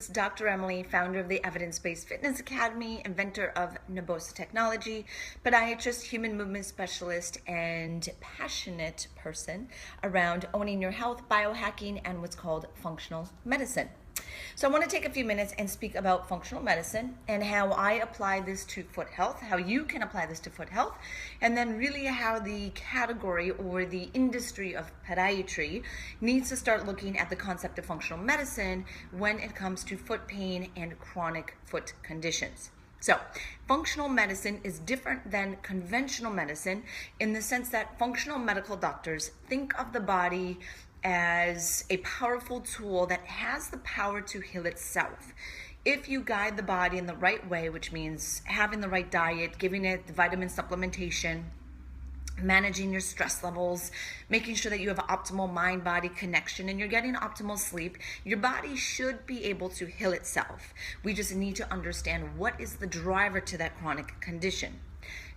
Dr. Emily, founder of the Evidence-Based Fitness Academy, inventor of Nabosa technology, podiatrist, human movement specialist, and passionate person around owning your health, biohacking, and what's called functional medicine. So I want to take a few minutes and speak about functional medicine and how I apply this to foot health, how you can apply this to foot health, and then really how the category or the industry of podiatry needs to start looking at the concept of functional medicine when it comes to foot pain and chronic foot conditions. So, functional medicine is different than conventional medicine in the sense that functional medical doctors think of the body as a powerful tool that has the power to heal itself. If you guide the body in the right way, which means having the right diet, giving it the vitamin supplementation, managing your stress levels, making sure that you have optimal mind-body connection and you're getting optimal sleep, your body should be able to heal itself. We just need to understand what is the driver to that chronic condition.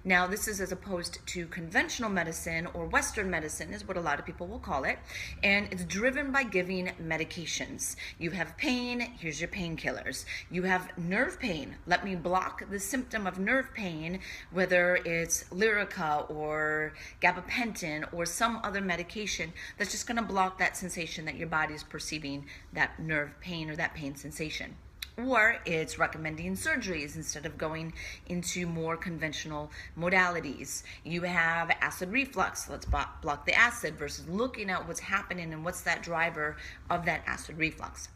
Now, this is as opposed to conventional medicine, or Western medicine is what a lot of people will call it, and it's driven by giving medications. You have pain, here's your painkillers. You have nerve pain, let me block the symptom of nerve pain, whether it's Lyrica or gabapentin or some other medication that's just going to block that sensation that your body is perceiving, that nerve pain or that pain sensation. Or it's recommending surgeries instead of going into more conventional modalities. You have acid reflux, let's block the acid, versus looking at what's happening and what's that driver of that acid reflux.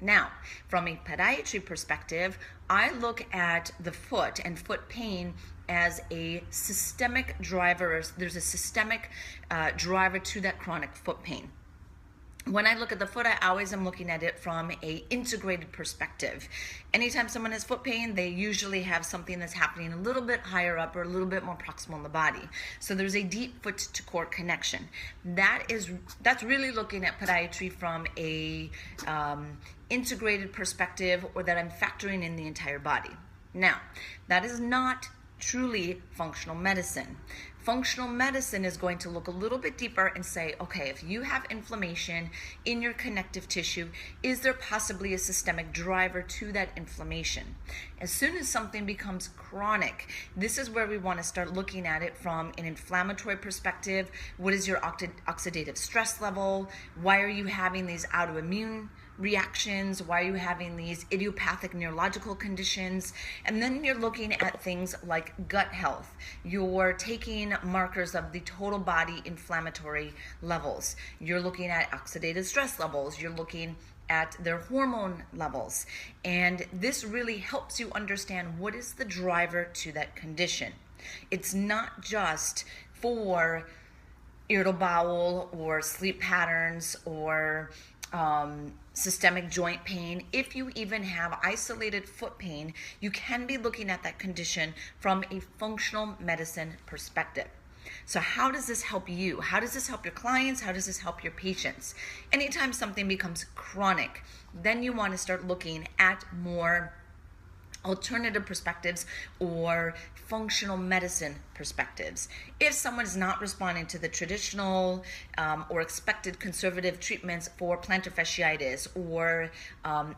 Now, from a podiatry perspective, I look at the foot and foot pain as a systemic driver. There's a systemic driver to that chronic foot pain. When I look at the foot, I always am looking at it from a integrated perspective. Anytime someone has foot pain, they usually have something that's happening a little bit higher up or a little bit more proximal in the body. So there's a deep foot to core connection. That's really looking at podiatry from a integrated perspective, or that I'm factoring in the entire body. Now, that is not truly functional medicine. Functional medicine is going to look a little bit deeper and say, okay, if you have inflammation in your connective tissue, is there possibly a systemic driver to that inflammation? As soon as something becomes chronic, this is where we want to start looking at it from an inflammatory perspective. What is your oxidative stress level? Why are you having these autoimmune reactions? Why are you having these idiopathic neurological conditions? And then you're looking at things like gut health. You're taking markers of the total body inflammatory levels. You're looking at oxidative stress levels. You're looking at their hormone levels. And this really helps you understand what is the driver to that condition. It's not just for irritable bowel or sleep patterns or systemic joint pain. If you even have isolated foot pain, you can be looking at that condition from a functional medicine perspective. So how does this help you? How does this help your clients? How does this help your patients? Anytime something becomes chronic, then you want to start looking at more alternative perspectives or functional medicine perspectives. If someone is not responding to the traditional or expected conservative treatments for plantar fasciitis or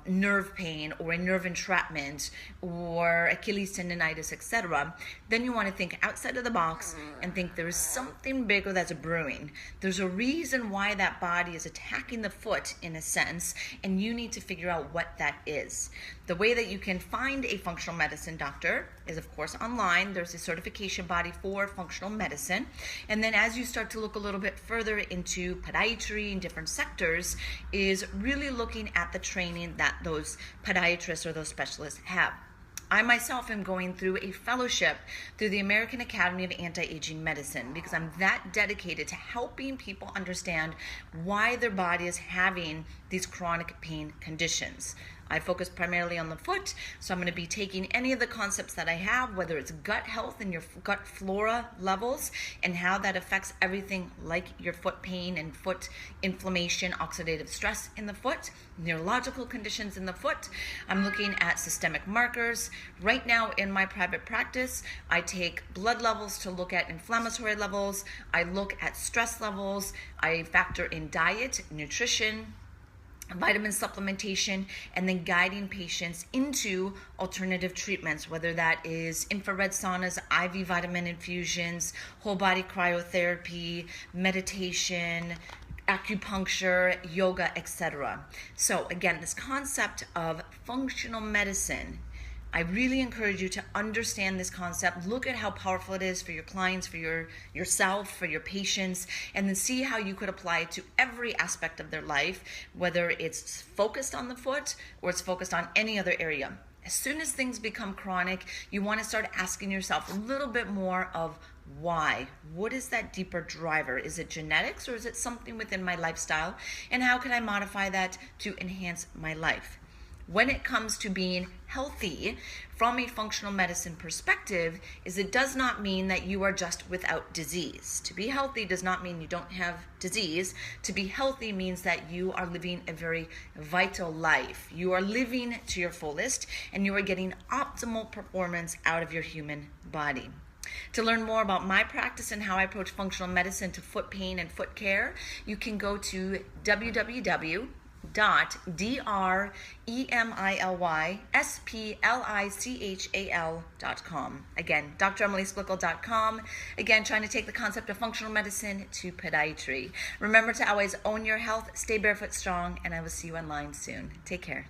nerve pain or a nerve entrapment or Achilles tendonitis, etc., then you want to think outside of the box and think there is something bigger that's brewing. There's a reason why that body is attacking the foot in a sense, and you need to figure out what that is. The way that you can find a functional medicine doctor is, of course, online. There's a certification body for functional medicine. And then as you start to look a little bit further into podiatry and different sectors, is really looking at the training that those podiatrists or those specialists have. I myself am going through a fellowship through the American Academy of Anti-Aging Medicine because I'm that dedicated to helping people understand why their body is having these chronic pain conditions. I focus primarily on the foot, so I'm going to be taking any of the concepts that I have, whether it's gut health and your gut flora levels and how that affects everything like your foot pain and foot inflammation, oxidative stress in the foot, neurological conditions in the foot. I'm looking at systemic markers. Right now in my private practice, I take blood levels to look at inflammatory levels. I look at stress levels. I factor in diet, nutrition, vitamin supplementation, and then guiding patients into alternative treatments, whether that is infrared saunas, IV vitamin infusions, whole body cryotherapy, meditation, acupuncture, yoga, etc. So again, this concept of functional medicine, I really encourage you to understand this concept. Look at how powerful it is for your clients, for yourself, for your patients, and then see how you could apply it to every aspect of their life, whether it's focused on the foot or it's focused on any other area. As soon as things become chronic, you want to start asking yourself a little bit more of why. What is that deeper driver? Is it genetics, or is it something within my lifestyle? And how can I modify that to enhance my life? When it comes to being healthy from a functional medicine perspective, it does not mean that you are just without disease. To be healthy does not mean you don't have disease. To be healthy means that you are living a very vital life. You are living to your fullest, and you are getting optimal performance out of your human body. To learn more about my practice and how I approach functional medicine to foot pain and foot care, you can go to www.dremilysplichal.com. Again, dremilysplichal.com. Again, trying to take the concept of functional medicine to podiatry. Remember to always own your health, stay barefoot strong, and I will see you online soon. Take care.